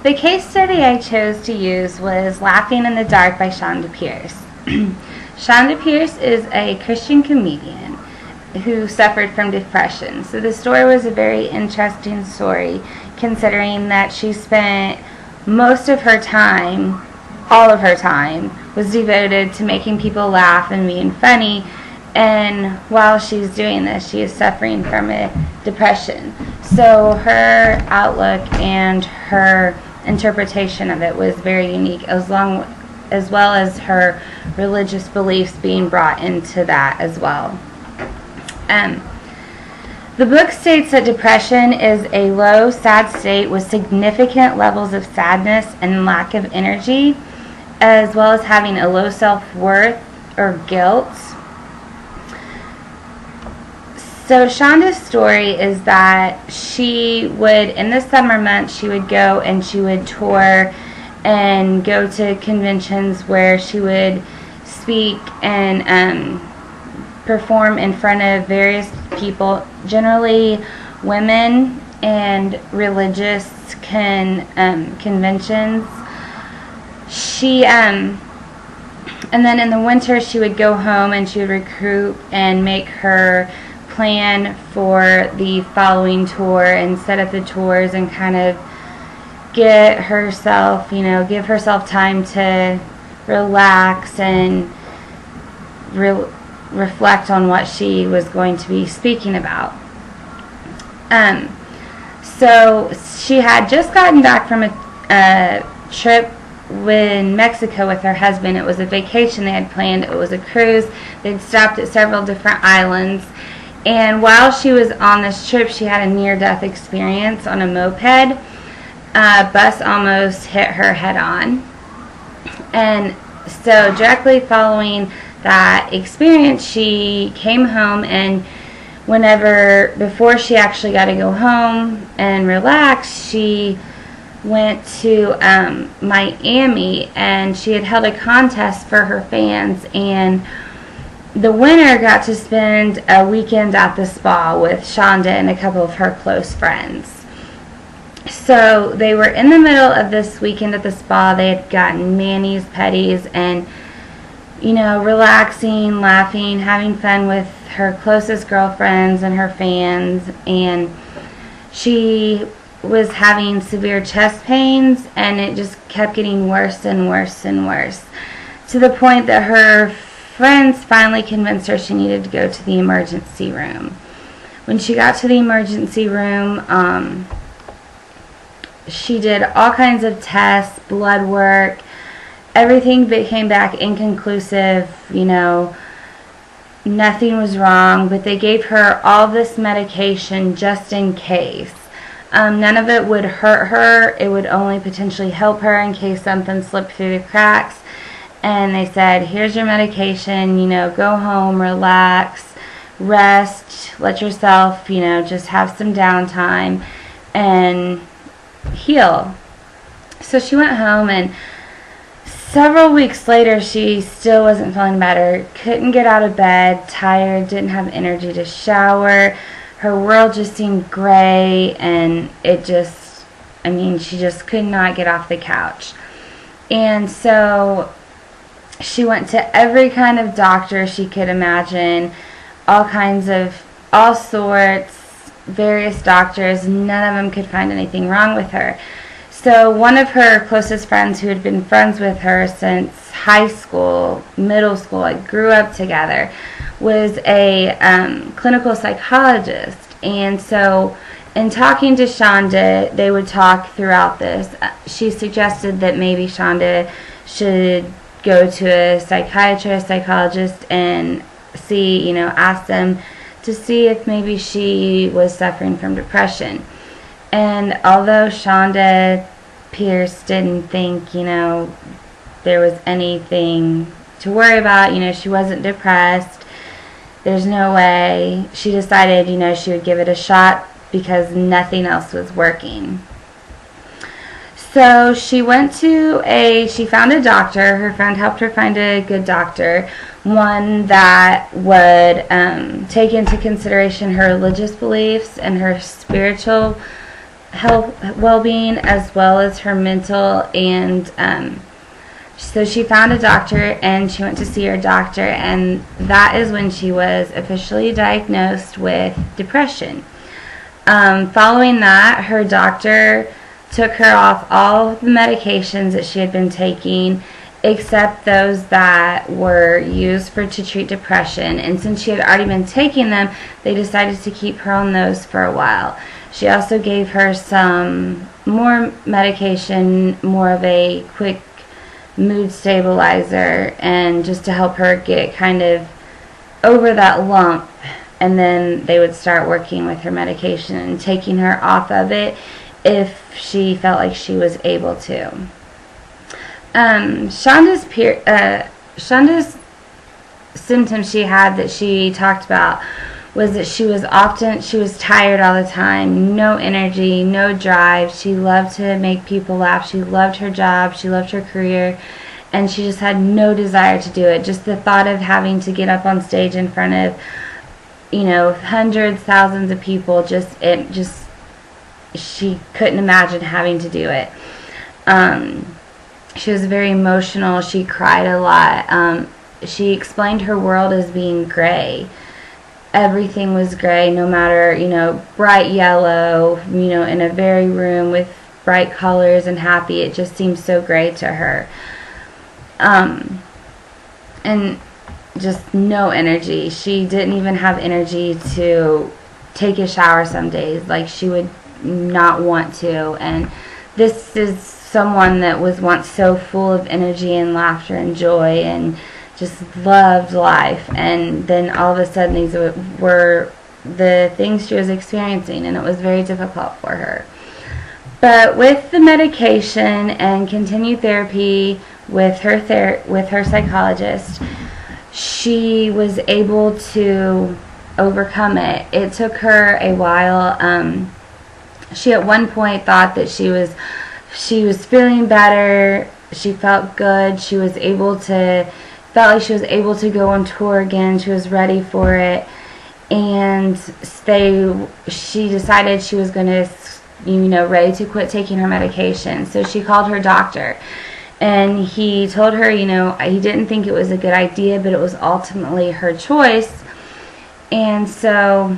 The case study I chose to use was Laughing in the Dark by Shonda Pierce. Shonda Pierce is a Christian comedian who suffered from depression. So the story was a very interesting story, considering that she spent most of her time, all of her time, was devoted to making people laugh and being funny. And while she's doing this, she is suffering from a depression. So her outlook and her interpretation of it was very unique, as well as her religious beliefs being brought into that as well. The book states that depression is a low, sad state with significant levels of sadness and lack of energy, as well as having a low self-worth or guilt. So Shonda's story is that she would, in the summer months, she would go and she would tour and go to conventions where she would speak and perform in front of various people, generally women and religious conventions. And then in the winter she would go home and she would recruit and make her plan for the following tour and set up the tours and kind of get herself, give herself time to relax and reflect on what she was going to be speaking about. So she had just gotten back from a trip in Mexico with her husband. It was a vacation they had planned. It was a cruise. They'd stopped at several different islands. And while she was on this trip, she had a near-death experience on a moped. A bus almost hit her head-on. And so directly following that experience, she came home, and before she actually got to go home and relax, she went to Miami, and she had held a contest for her fans, and the winner got to spend a weekend at the spa with Shonda and a couple of her close friends. So they were in the middle of this weekend at the spa. They had gotten manis, pedis, and relaxing, laughing, having fun with her closest girlfriends and her fans. And she was having severe chest pains, and it just kept getting worse and worse and worse, to the point that her friends finally convinced her she needed to go to the emergency room. When she got to the emergency room, she did all kinds of tests, blood work. Everything came back inconclusive. Nothing was wrong, but they gave her all this medication just in case. None of it would hurt her. It would only potentially help her in case something slipped through the cracks. And they said, here's your medication, go home, relax, rest, let yourself, just have some downtime and heal. So she went home, and several weeks later, she still wasn't feeling better, couldn't get out of bed, tired, didn't have energy to shower. Her world just seemed gray, and she just could not get off the couch. And so she went to every kind of doctor she could imagine, all sorts, various doctors. None of them could find anything wrong with her. So one of her closest friends, who had been friends with her since high school, middle school, grew up together, was a clinical psychologist. And so in talking to Shonda, they would talk throughout this. She suggested that maybe Shonda should go to a psychiatrist, psychologist, and ask them to see if maybe she was suffering from depression. And although Shonda Pierce didn't think, there was anything to worry about, she wasn't depressed, there's no way, she decided, she would give it a shot because nothing else was working. So she she found a doctor. Her friend helped her find a good doctor, one that would take into consideration her religious beliefs and her spiritual health, well-being, as well as her mental. And so she found a doctor, and she went to see her doctor, and that is when she was officially diagnosed with depression. Following that, her doctor took her off all the medications that she had been taking, except those that were used to treat depression. And since she had already been taking them, they decided to keep her on those for a while. She also gave her some more medication, more of a quick mood stabilizer, and just to help her get kind of over that lump. And then they would start working with her medication and taking her off of it if she felt like she was able to. Shonda's symptoms she had that she talked about was that she was tired all the time, no energy, no drive. She loved to make people laugh. She loved her job. She loved her career. And she just had no desire to do it. Just the thought of having to get up on stage in front of, hundreds, thousands of people, she couldn't imagine having to do it. She was very emotional. She cried a lot. She explained her world as being gray. Everything was gray, no matter, bright yellow, in a very room with bright colors and happy. It just seemed so gray to her. And just no energy. She didn't even have energy to take a shower some days. Like, she would not want to. And this is someone that was once so full of energy and laughter and joy and just loved life. And then all of a sudden these were the things she was experiencing, and it was very difficult for her. But with the medication and continued therapy with her psychologist, she was able to overcome it. It took her a while. She at one point thought that she was feeling better. She felt good. Felt like she was able to go on tour again. She was ready for it. And she decided she was going to, ready to quit taking her medication. So she called her doctor. And he told her, he didn't think it was a good idea, but it was ultimately her choice. And so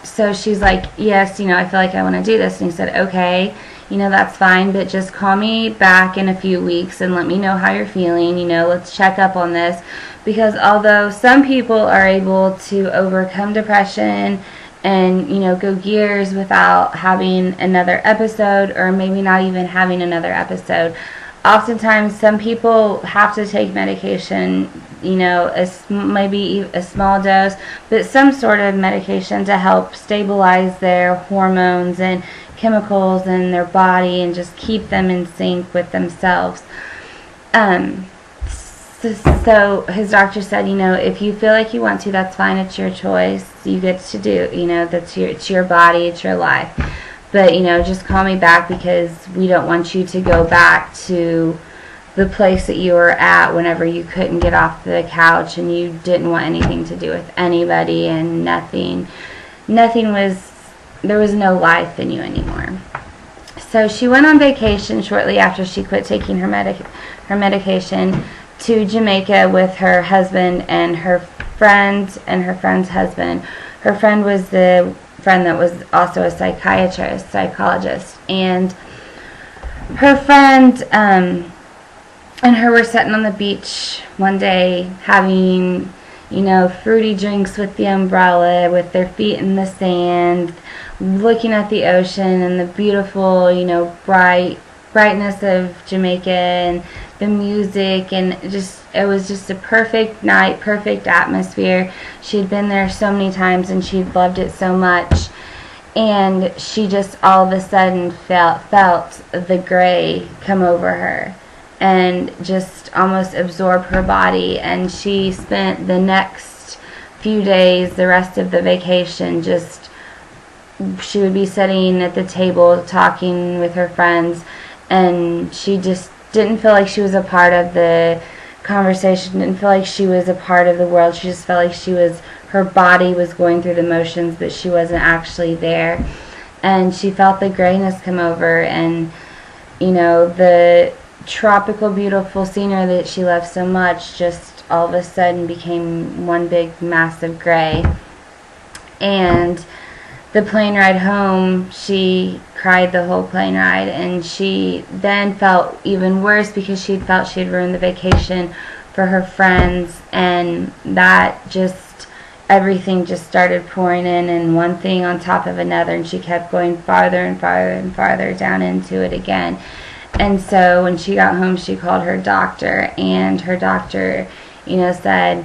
so she's like, yes, I feel like I want to do this. And he said, okay, that's fine, but just call me back in a few weeks and let me know how you're feeling. Let's check up on this. Because although some people are able to overcome depression and, go years without having another episode, or maybe not even having another episode, oftentimes some people have to take medication, maybe a small dose, but some sort of medication to help stabilize their hormones and chemicals in their body and just keep them in sync with themselves. So his doctor said, if you feel like you want to, that's fine. It's your choice. You get to do, it's your body, it's your life. But, just call me back, because we don't want you to go back to the place that you were at whenever you couldn't get off the couch and you didn't want anything to do with anybody, and there was no life in you anymore. So she went on vacation shortly after she quit taking her medication to Jamaica with her husband and her friend and her friend's husband. Her friend was the friend that was also a psychologist, and her friend and her were sitting on the beach one day having, fruity drinks with the umbrella, with their feet in the sand, looking at the ocean and the beautiful, brightness of Jamaica and the music, and it was just a perfect night, perfect atmosphere. She had been there so many times and she loved it so much, and she just all of a sudden felt the gray come over her and just almost absorb her body. And she spent the next few days, the rest of the vacation, she would be sitting at the table talking with her friends, and she just didn't feel like she was a part of the conversation, didn't feel like she was a part of the world. She just felt like her body was going through the motions, but she wasn't actually there. and she felt the grayness come over, and the tropical beautiful scenery that she loved so much just all of a sudden became one big massive gray. And the plane ride home, she cried the whole plane ride, and she then felt even worse because she felt she had ruined the vacation for her friends, and that just, everything just started pouring in, and one thing on top of another, and she kept going farther and farther and farther down into it again. And so when she got home, she called her doctor, and her doctor, said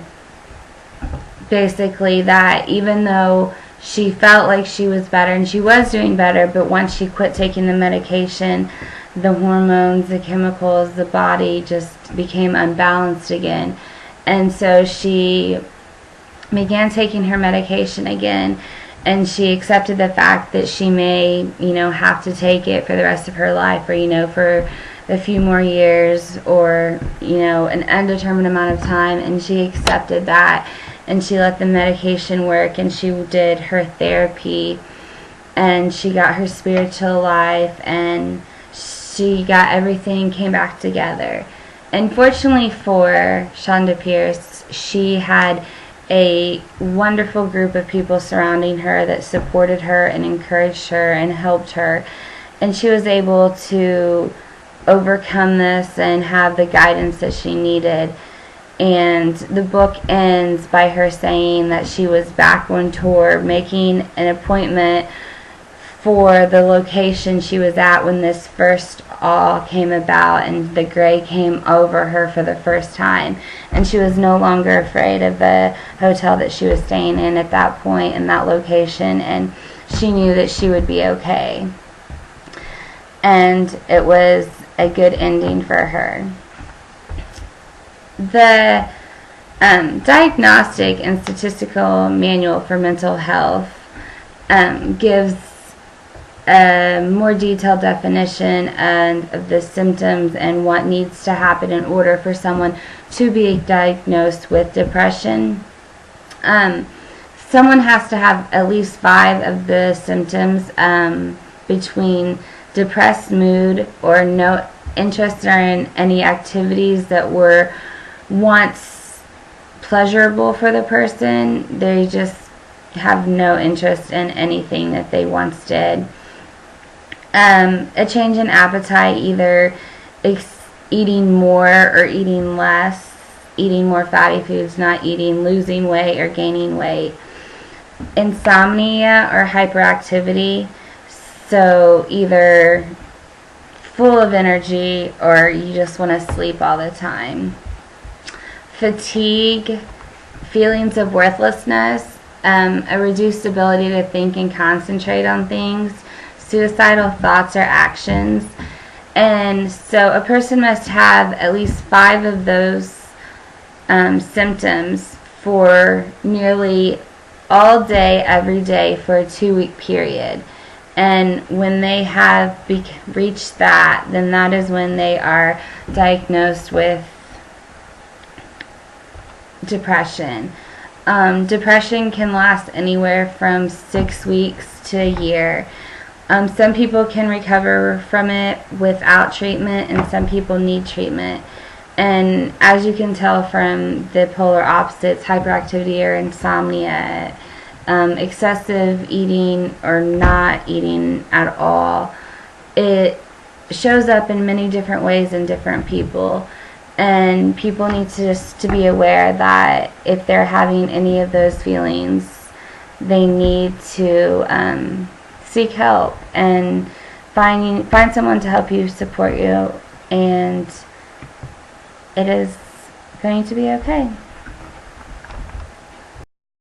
basically that even though she felt like she was better, and she was doing better, but once she quit taking the medication, the hormones, the chemicals, the body just became unbalanced again. And so she began taking her medication again, and she accepted the fact that she may, have to take it for the rest of her life, or, for a few more years, or, an undetermined amount of time, and she accepted that, and she let the medication work, and she did her therapy, and she got her spiritual life, and she got everything came back together. And fortunately for Chonda Pierce, she had a wonderful group of people surrounding her that supported her and encouraged her and helped her, and she was able to overcome this and have the guidance that she needed. And the book ends by her saying that she was back on tour, making an appointment for the location she was at when this first all came about, and the gray came over her for the first time, and she was no longer afraid of the hotel that she was staying in at that point in that location, and she knew that she would be okay. And it was a good ending for her. The Diagnostic and Statistical Manual for Mental Health gives a more detailed definition of the symptoms and what needs to happen in order for someone to be diagnosed with depression. Someone has to have at least 5 of the symptoms, between depressed mood or no interest in any activities that were once pleasurable for the person. They just have no interest in anything that they once did. A change in appetite, either eating more or eating less, eating more fatty foods, not eating, losing weight or gaining weight. Insomnia or hyperactivity, so either full of energy or you just want to sleep all the time. Fatigue, feelings of worthlessness, a reduced ability to think and concentrate on things, suicidal thoughts or actions. And so a person must have at least 5 of those symptoms for nearly all day, every day for a 2-week period. And when they have reached that, then that is when they are diagnosed with depression. Depression can last anywhere from 6 weeks to a year. Some people can recover from it without treatment, and some people need treatment. And as you can tell from the polar opposites, hyperactivity or insomnia, excessive eating or not eating at all, it shows up in many different ways in different people. And people need to just to be aware that if they're having any of those feelings, they need to seek help and find someone to help you, support you, and it is going to be okay.